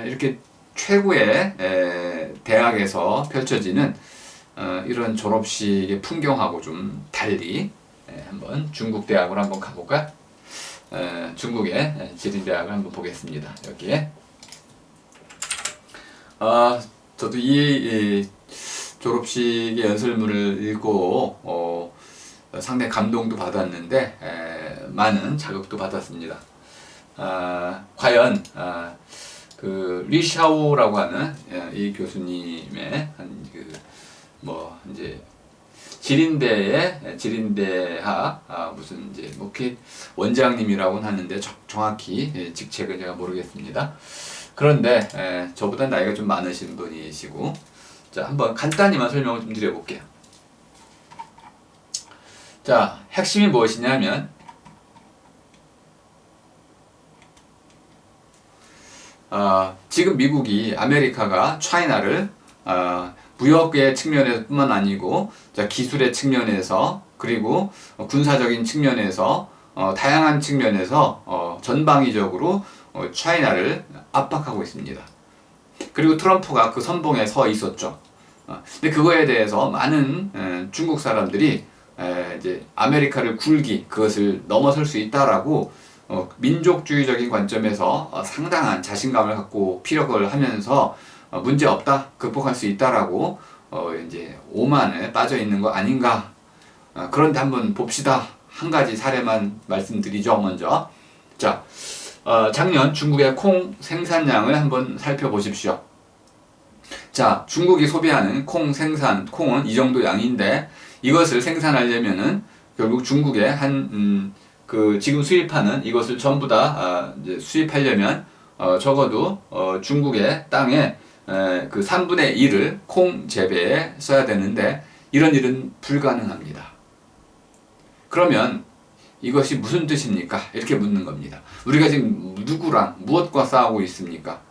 이렇게 최고의 대학에서 펼쳐지는 이런 졸업식의 풍경하고 좀 달리 한번 중국 대학으로 한번 가볼까요? 중국의 지린대학을 한번 보겠습니다. 여기에 저도 이 졸업식의 연설문을 읽고 상당히 감동도 받았는데 많은 자극도 받았습니다. 과연 그 리샤오라고 하는 이 교수님의 이제 지린대학 무슨 이제 원장님이라고는 하는데 정확히 직책을 제가 모르겠습니다. 그런데 저보다 나이가 좀 많으신 분이시고 자, 한번 간단히만 설명을 좀 드려볼게요. 자, 핵심이 무엇이냐면 지금 미국이 아메리카가 차이나를 무역의 측면에서 뿐만 아니고 기술의 측면에서 그리고 군사적인 측면에서 다양한 측면에서 전방위적으로 차이나를 압박하고 있습니다. 그리고 트럼프가 그 선봉에 서 있었죠. 근데 그거에 대해서 많은 중국 사람들이 이제 아메리카를 굴기, 그것을 넘어설 수 있다라고 민족주의적인 관점에서 상당한 자신감을 갖고 피력을 하면서 문제 없다, 극복할 수 있다라고 이제 오만에 빠져 있는 거 아닌가. 그런데 한번 봅시다. 한 가지 사례만 말씀드리죠. 먼저, 자, 작년 중국의 콩 생산량을 한번 살펴보십시오. 자, 중국이 소비하는 콩 생산, 콩은 이 정도 양인데 이것을 생산하려면은 결국 중국에 지금 수입하는 이것을 전부 다 이제 수입하려면 적어도 중국의 땅에 그 3분의 1을 콩 재배에 써야 되는데 이런 일은 불가능합니다. 그러면 이것이 무슨 뜻입니까? 이렇게 묻는 겁니다. 우리가 지금 누구랑 무엇과 싸우고 있습니까?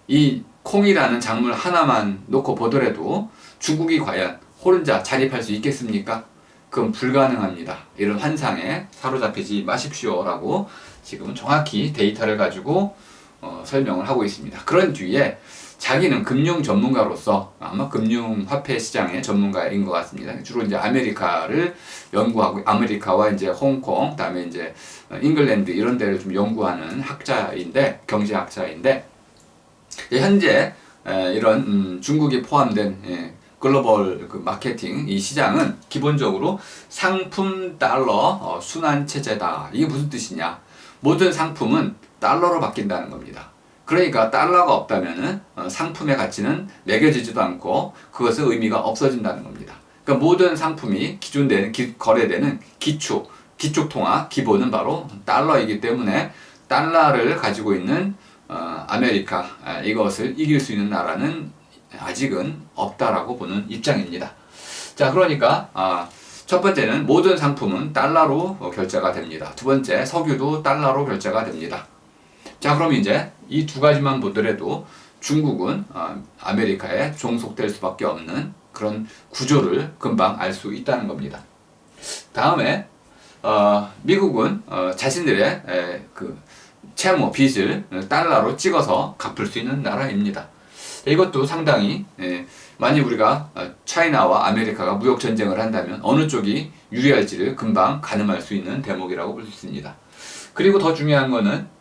이 콩이라는 작물 하나만 놓고 보더라도 중국이 과연 혼자 자립할 수 있겠습니까? 그건 불가능합니다. 이런 환상에 사로잡히지 마십시오 라고 지금 정확히 데이터를 가지고 설명을 하고 있습니다. 그런 뒤에 자기는 금융 전문가로서 아마 금융 화폐 시장의 전문가인 것 같습니다. 주로 이제 아메리카를 연구하고 아메리카와 이제 홍콩, 그다음에 이제 잉글랜드 이런 데를 좀 연구하는 학자인데, 경제학자인데, 현재 이런 중국이 포함된 글로벌 그 마케팅 이 시장은 기본적으로 상품 달러 순환 체제다. 이게 무슨 뜻이냐? 모든 상품은 달러로 바뀐다는 겁니다. 그러니까 달러가 없다면은 상품의 가치는 매겨지지도 않고 그것의 의미가 없어진다는 겁니다. 그러니까 모든 상품이 거래되는 기축 통화 기본은 바로 달러이기 때문에 달러를 가지고 있는 아메리카, 이것을 이길 수 있는 나라는 아직은 없다라고 보는 입장입니다. 자, 그러니까 첫 번째는 모든 상품은 달러로 결제가 됩니다. 두 번째, 석유도 달러로 결제가 됩니다. 자, 그럼 이제 이 두 가지만 보더라도 중국은 아메리카에 종속될 수밖에 없는 그런 구조를 금방 알 수 있다는 겁니다. 다음에 미국은 자신들의 그 채무, 빚을 달러로 찍어서 갚을 수 있는 나라입니다. 이것도 상당히 만약 우리가 차이나와 아메리카가 무역 전쟁을 한다면 어느 쪽이 유리할지를 금방 가늠할 수 있는 대목이라고 볼 수 있습니다. 그리고 더 중요한 거는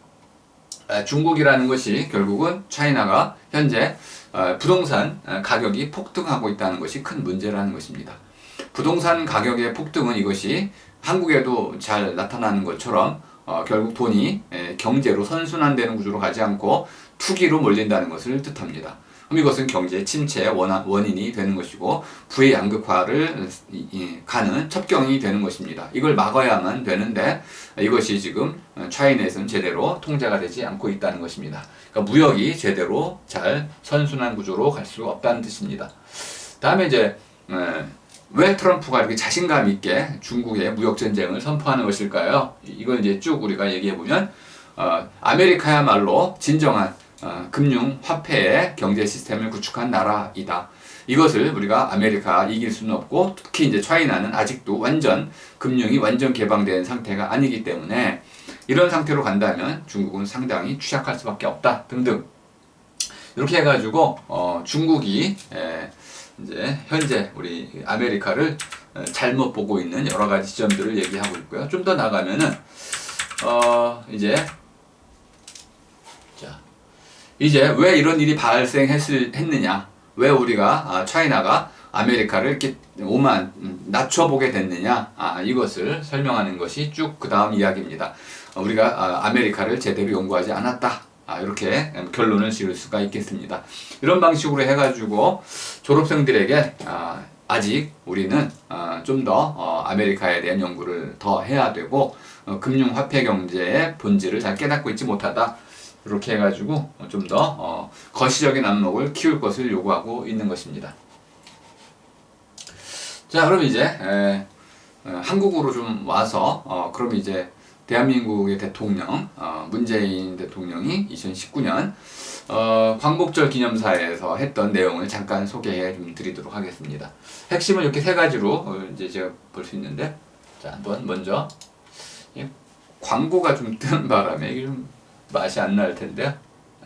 중국이라는 것이 결국은 차이나가 현재 부동산 가격이 폭등하고 있다는 것이 큰 문제라는 것입니다. 부동산 가격의 폭등은 이것이 한국에도 잘 나타나는 것처럼 결국 돈이 경제로 선순환되는 구조로 가지 않고 투기로 몰린다는 것을 뜻합니다. 그럼 이것은 경제 침체의 원인이 되는 것이고 부의 양극화를 가는 첩경이 되는 것입니다. 이걸 막아야만 되는데 이것이 지금 차이나에서는 제대로 통제가 되지 않고 있다는 것입니다. 그러니까 무역이 제대로 잘 선순환 구조로 갈 수 없다는 뜻입니다. 다음에 이제 왜 트럼프가 이렇게 자신감 있게 중국의 무역 전쟁을 선포하는 것일까요? 이걸 이제 쭉 우리가 얘기해 보면 아메리카야말로 진정한 금융 화폐의 경제 시스템을 구축한 나라이다. 이것을 우리가 아메리카 이길 수는 없고 특히 이제 차이나는 아직도 금융이 완전 개방된 상태가 아니기 때문에 이런 상태로 간다면 중국은 상당히 취약할 수밖에 없다 등등. 이렇게 해가지고 중국이 이제 현재 우리 아메리카를 잘못 보고 있는 여러 가지 지점들을 얘기하고 있고요. 좀 더 나가면은 이제 왜 이런 일이 발생했느냐? 왜 우리가 차이나가 아메리카를 이렇게 낮춰보게 됐느냐? 이것을 설명하는 것이 쭉 그 다음 이야기입니다. 우리가 아메리카를 제대로 연구하지 않았다. 이렇게 결론을 지을 수가 있겠습니다. 이런 방식으로 해가지고 졸업생들에게 아직 우리는 좀 더 아메리카에 대한 연구를 더 해야 되고 금융화폐 경제의 본질을 잘 깨닫고 있지 못하다. 이렇게 해가지고 좀 더 거시적인 안목을 키울 것을 요구하고 있는 것입니다. 자, 그럼 이제 한국으로 좀 와서 그럼 이제 대한민국의 대통령 문재인 대통령이 2019년 광복절 기념사에서 했던 내용을 잠깐 소개해 좀 드리도록 하겠습니다. 핵심은 이렇게 세 가지로 이제 제가 볼 수 있는데, 자, 한번 먼저 광고가 좀 뜨는 바람에 이게 좀 맛이 안 날 텐데요.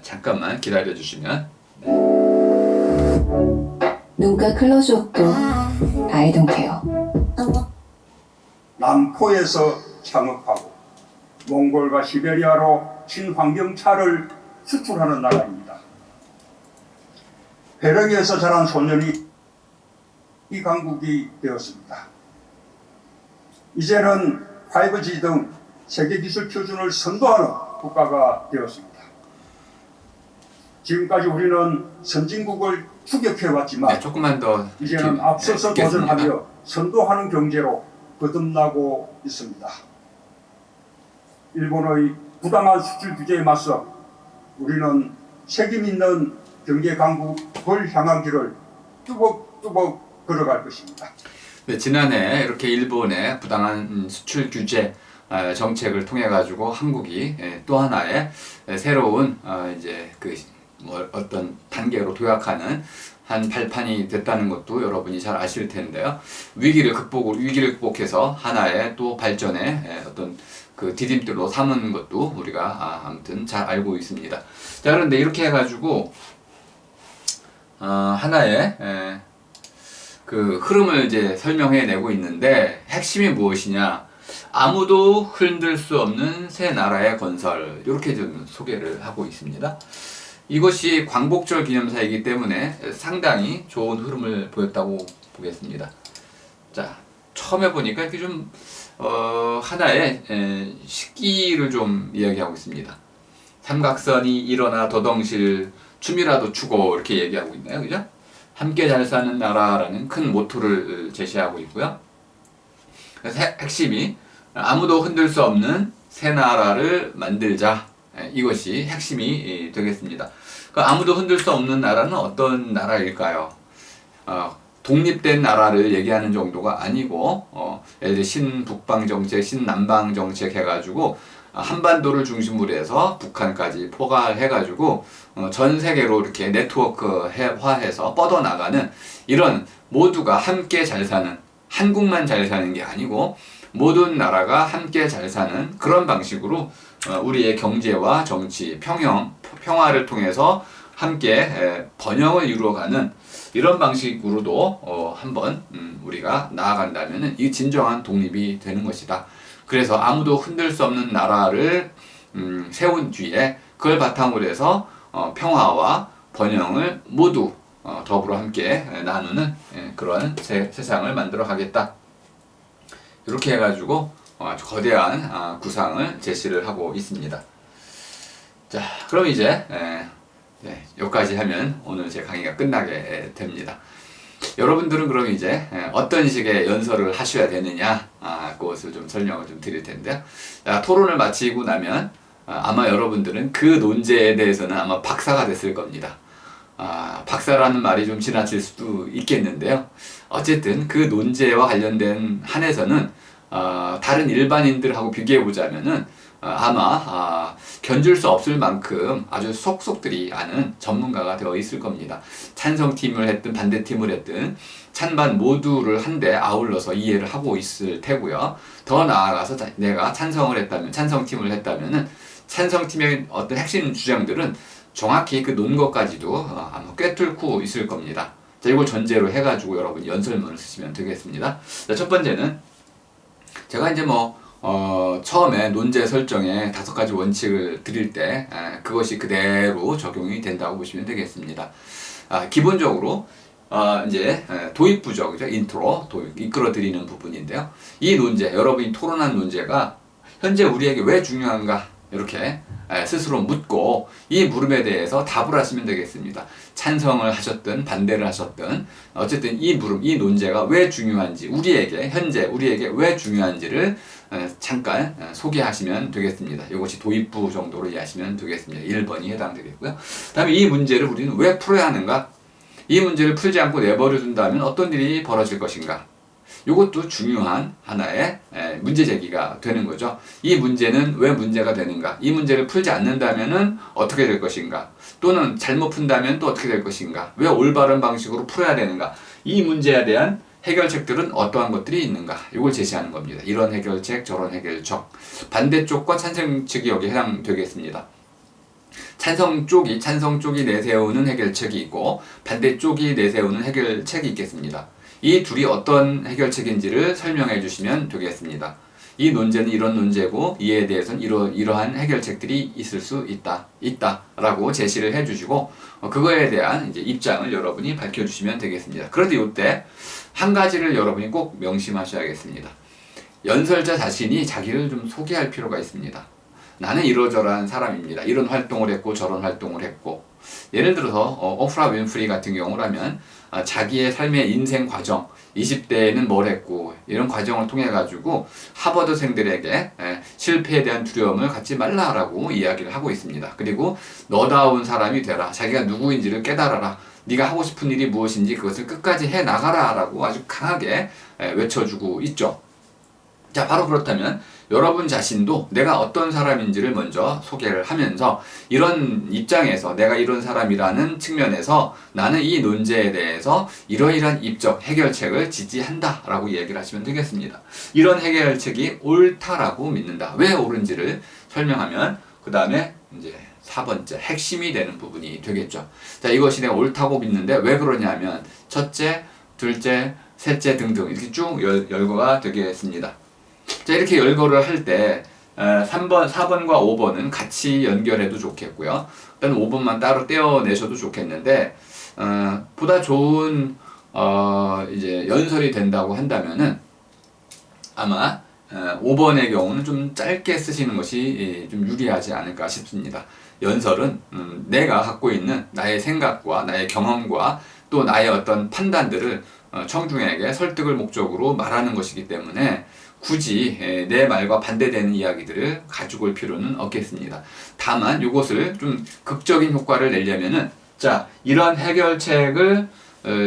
잠깐만 기다려 주시면 눈가 클로즈업도 I don't care. 남포에서 창업하고 몽골과 시베리아로 친환경차를 수출하는 나라입니다. 배령에서 자란 소년이 이 강국이 되었습니다. 이제는 5G 등 세계 기술 표준을 선도하는 국가가 되었습니다. 지금까지 우리는 선진국을 추격해왔지만 조금만 더 이제는 앞서서 도전하며 선도하는 경제로 거듭나고 있습니다. 일본의 부당한 수출 규제에 맞서 우리는 책임 있는 경제 강국을 향한 길을 뚜벅뚜벅 걸어갈 것입니다. 네, 지난해 이렇게 일본의 부당한 수출 규제 정책을 통해 가지고 한국이 또 하나의 새로운 이제 어떤 단계로 도약하는 한 발판이 됐다는 것도 여러분이 잘 아실 텐데요. 위기를 극복해서 하나의 또 발전의 어떤 그 디딤돌로 삼은 것도 우리가 아무튼 잘 알고 있습니다. 자, 그런데 이렇게 해가지고 하나의 그 흐름을 이제 설명해 내고 있는데 핵심이 무엇이냐? 아무도 흔들 수 없는 새 나라의 건설, 이렇게 좀 소개를 하고 있습니다. 이것이 광복절 기념사이기 때문에 상당히 좋은 흐름을 보였다고 보겠습니다. 자, 처음에 보니까 이렇게 좀 하나의 시기를 좀 이야기하고 있습니다. 삼각선이 일어나 더덩실 춤이라도 추고, 이렇게 얘기하고 있나요? 그죠? 함께 잘 사는 나라라는 큰 모토를 제시하고 있고요. 그래서 핵심이 아무도 흔들 수 없는 새 나라를 만들자. 이것이 핵심이 되겠습니다. 아무도 흔들 수 없는 나라는 어떤 나라일까요? 독립된 나라를 얘기하는 정도가 아니고 예를 들어 신북방 정책, 신남방 정책 해가지고 한반도를 중심으로 해서 북한까지 포괄해가지고 전 세계로 이렇게 네트워크화해서 뻗어나가는, 이런 모두가 함께 잘 사는, 한국만 잘 사는 게 아니고 모든 나라가 함께 잘 사는 그런 방식으로 우리의 경제와 정치, 평화를 통해서 함께 번영을 이루어가는 이런 방식으로도 한번 우리가 나아간다면 이 진정한 독립이 되는 것이다. 그래서 아무도 흔들 수 없는 나라를 세운 뒤에 그걸 바탕으로 해서 평화와 번영을 모두 더불어 함께 나누는 그런 세상을 만들어 가겠다. 이렇게 해가지고 아주 거대한 구상을 제시를 하고 있습니다. 자, 그럼 이제 여기까지 하면 오늘 제 강의가 끝나게 됩니다. 여러분들은 그럼 이제 어떤 식의 연설을 하셔야 되느냐, 그것을 좀 설명을 좀 드릴 텐데요. 토론을 마치고 나면 아마 여러분들은 그 논제에 대해서는 아마 박사가 됐을 겁니다. 박사라는 말이 좀 지나칠 수도 있겠는데요. 어쨌든 그 논제와 관련된 한에서는 다른 일반인들하고 비교해 보자면은 아마 견줄 수 없을 만큼 아주 속속들이 아는 전문가가 되어 있을 겁니다. 찬성팀을 했든 반대팀을 했든 찬반 모두를 한데 아울러서 이해를 하고 있을 테고요. 더 나아가서 내가 찬성팀을 했다면은 찬성팀의 어떤 핵심 주장들은 정확히 그 논거까지도 아마 꿰뚫고 있을 겁니다. 자, 이걸 전제로 해가지고 여러분 연설문을 쓰시면 되겠습니다. 자, 첫 번째는 제가 이제 처음에 논제 설정에 5가지 원칙을 드릴 때 그것이 그대로 적용이 된다고 보시면 되겠습니다. 기본적으로 이제 도입부죠, 그죠? 인트로, 이끌어 드리는 부분인데요. 이 논제, 여러분이 토론한 논제가 현재 우리에게 왜 중요한가? 이렇게 스스로 묻고 이 물음에 대해서 답을 하시면 되겠습니다. 찬성을 하셨든 반대를 하셨든 어쨌든 이 물음, 이 논제가 왜 중요한지, 현재 우리에게 왜 중요한지를 잠깐 소개하시면 되겠습니다. 이것이 도입부 정도로 이해하시면 되겠습니다. 1번이 해당되겠고요. 다음에 이 문제를 우리는 왜 풀어야 하는가? 이 문제를 풀지 않고 내버려 둔다면 어떤 일이 벌어질 것인가? 이것도 중요한 하나의 문제 제기가 되는 거죠. 이 문제는 왜 문제가 되는가? 이 문제를 풀지 않는다면은 어떻게 될 것인가? 또는 잘못 푼다면 또 어떻게 될 것인가? 왜 올바른 방식으로 풀어야 되는가? 이 문제에 대한 해결책들은 어떠한 것들이 있는가? 이걸 제시하는 겁니다. 이런 해결책, 저런 해결책. 반대쪽과 찬성 측이 여기에 해당되겠습니다. 찬성 쪽이 내세우는 해결책이 있고 반대 쪽이 내세우는 해결책이 있겠습니다. 이 둘이 어떤 해결책인지를 설명해 주시면 되겠습니다. 이 논제는 이런 논제고 이에 대해서는 이러한 해결책들이 있을 수 있다라고 제시를 해주시고 그거에 대한 이제 입장을 여러분이 밝혀주시면 되겠습니다. 그런데 이때 한 가지를 여러분이 꼭 명심하셔야겠습니다. 연설자 자신이 자기를 좀 소개할 필요가 있습니다. 나는 이러저러한 사람입니다. 이런 활동을 했고 저런 활동을 했고, 예를 들어서 오프라 윈프리 같은 경우라면 자기의 삶의 인생 과정, 20대에는 뭘 했고 이런 과정을 통해 가지고 하버드생들에게 실패에 대한 두려움을 갖지 말라라고 이야기를 하고 있습니다. 그리고 너다운 사람이 되라. 자기가 누구인지를 깨달아라. 네가 하고 싶은 일이 무엇인지 그것을 끝까지 해 나가라 라고 아주 강하게 외쳐주고 있죠. 자, 바로 그렇다면 여러분 자신도 내가 어떤 사람인지를 먼저 소개를 하면서 이런 입장에서 내가 이런 사람이라는 측면에서 나는 이 논제에 대해서 이러이러한 입적 해결책을 지지한다 라고 얘기를 하시면 되겠습니다. 이런 해결책이 옳다라고 믿는다. 왜 옳은지를 설명하면 그 다음에 이제 4번째 핵심이 되는 부분이 되겠죠. 자, 이것이 내가 옳다고 믿는데 왜 그러냐면 첫째, 둘째, 셋째 등등 이렇게 쭉 열거가 되겠습니다. 자, 이렇게 열거를 할 때 3번, 4번과 5번은 같이 연결해도 좋겠고요. 일단 5번만 따로 떼어내셔도 좋겠는데 보다 좋은 이제 연설이 된다고 한다면은 아마 5번의 경우는 좀 짧게 쓰시는 것이 좀 유리하지 않을까 싶습니다. 연설은 내가 갖고 있는 나의 생각과 나의 경험과 또 나의 어떤 판단들을 청중에게 설득을 목적으로 말하는 것이기 때문에 굳이 내 말과 반대되는 이야기들을 가지고 올 필요는 없겠습니다. 다만 이것을 좀 극적인 효과를 내려면은 자, 이러한 해결책을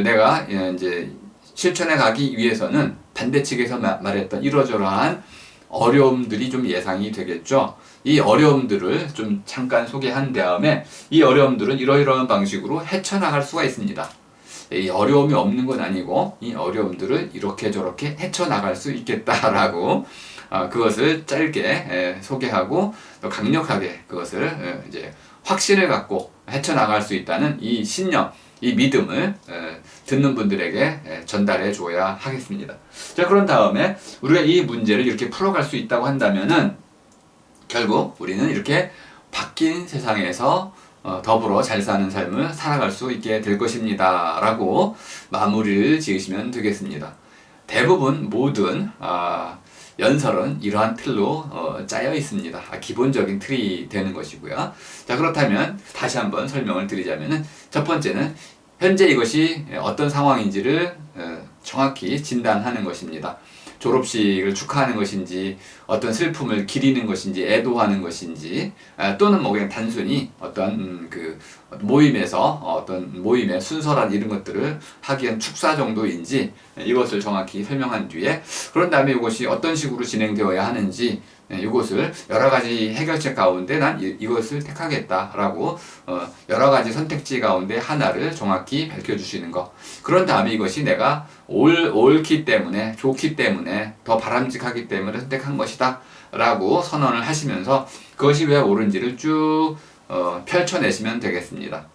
내가 이제 실천해 가기 위해서는 반대 측에서 말했던 이러저러한 어려움들이 좀 예상이 되겠죠. 이 어려움들을 좀 잠깐 소개한 다음에 이 어려움들은 이러이러한 방식으로 헤쳐나갈 수가 있습니다. 이 어려움이 없는 건 아니고 이 어려움들을 이렇게 저렇게 헤쳐나갈 수 있겠다라고 그것을 짧게 소개하고 또 강력하게 그것을 이제 확신을 갖고 헤쳐나갈 수 있다는 이 신념, 이 믿음을 듣는 분들에게 전달해 줘야 하겠습니다. 자, 그런 다음에 우리가 이 문제를 이렇게 풀어갈 수 있다고 한다면은 결국 우리는 이렇게 바뀐 세상에서 더불어 잘 사는 삶을 살아갈 수 있게 될 것입니다 라고 마무리를 지으시면 되겠습니다. 대부분 모든 연설은 이러한 틀로 짜여 있습니다. 기본적인 틀이 되는 것이고요. 자, 그렇다면 다시 한번 설명을 드리자면은 첫 번째는 현재 이것이 어떤 상황인지를 정확히 진단하는 것입니다. 졸업식을 축하하는 것인지 어떤 슬픔을 기리는 것인지 애도하는 것인지 또는 뭐 그냥 단순히 어떤 그 모임에서 어떤 모임의 순서란 이런 것들을 하기엔 축사 정도인지 이것을 정확히 설명한 뒤에 그런 다음에 이것이 어떤 식으로 진행되어야 하는지 이것을 여러 가지 해결책 가운데 난 이것을 택하겠다라고 여러 가지 선택지 가운데 하나를 정확히 밝혀주시는 것. 그런 다음에 이것이 내가 옳기 때문에 좋기 때문에 더 바람직하기 때문에 선택한 것이다 라고 선언을 하시면서 그것이 왜 옳은지를 쭉 펼쳐내시면 되겠습니다.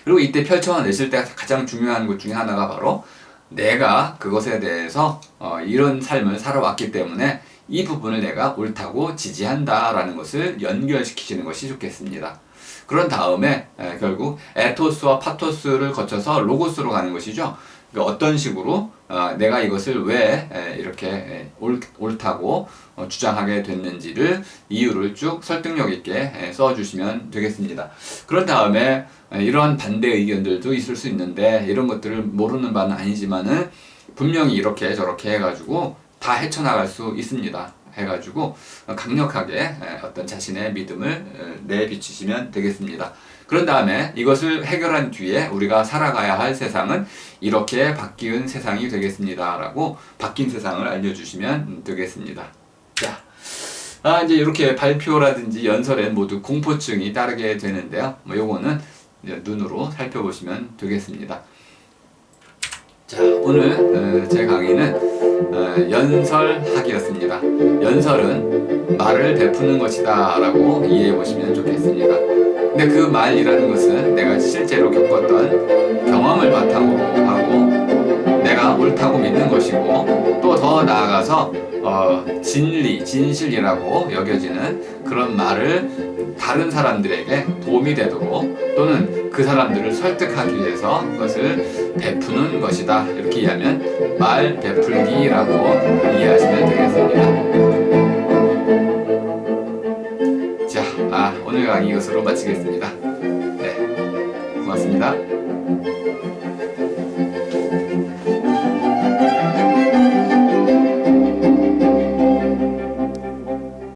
그리고 이때 펼쳐내실 때 가장 중요한 것 중에 하나가 바로 내가 그것에 대해서 이런 삶을 살아왔기 때문에 이 부분을 내가 옳다고 지지한다라는 것을 연결시키시는 것이 좋겠습니다. 그런 다음에 결국 에토스와 파토스를 거쳐서 로고스로 가는 것이죠. 그러니까 어떤 식으로 내가 이것을 왜 이렇게 옳다고 주장하게 됐는지를 이유를 쭉 설득력 있게 써주시면 되겠습니다. 그런 다음에 이러한 반대 의견들도 있을 수 있는데 이런 것들을 모르는 바는 아니지만은 분명히 이렇게 저렇게 해가지고 다 헤쳐나갈 수 있습니다. 해가지고 강력하게 어떤 자신의 믿음을 내비치시면 되겠습니다. 그런 다음에 이것을 해결한 뒤에 우리가 살아가야 할 세상은 이렇게 바뀐 세상이 되겠습니다 라고 바뀐 세상을 알려주시면 되겠습니다. 자, 이제 이렇게 발표라든지 연설엔 모두 공포증이 따르게 되는데요. 요거는 이제 눈으로 살펴보시면 되겠습니다. 자, 오늘 제 강의는 연설하기였습니다. 연설은 말을 베푸는 것이다 라고 이해해 보시면 좋겠습니다. 근데 그 말이라는 것은 내가 실제로 겪었던 경험을 바탕으로 하고 내가 옳다고 믿는 것이고 또 더 나아가서 진리, 진실이라고 여겨지는 그런 말을 다른 사람들에게 도움이 되도록 또는 그 사람들을 설득하기 위해서 그것을 베푸는 것이다. 이렇게 이해하면 말 베풀기라고 이해하시면 되겠습니다. 자, 오늘 강의 이것으로 마치겠습니다. 네, 고맙습니다.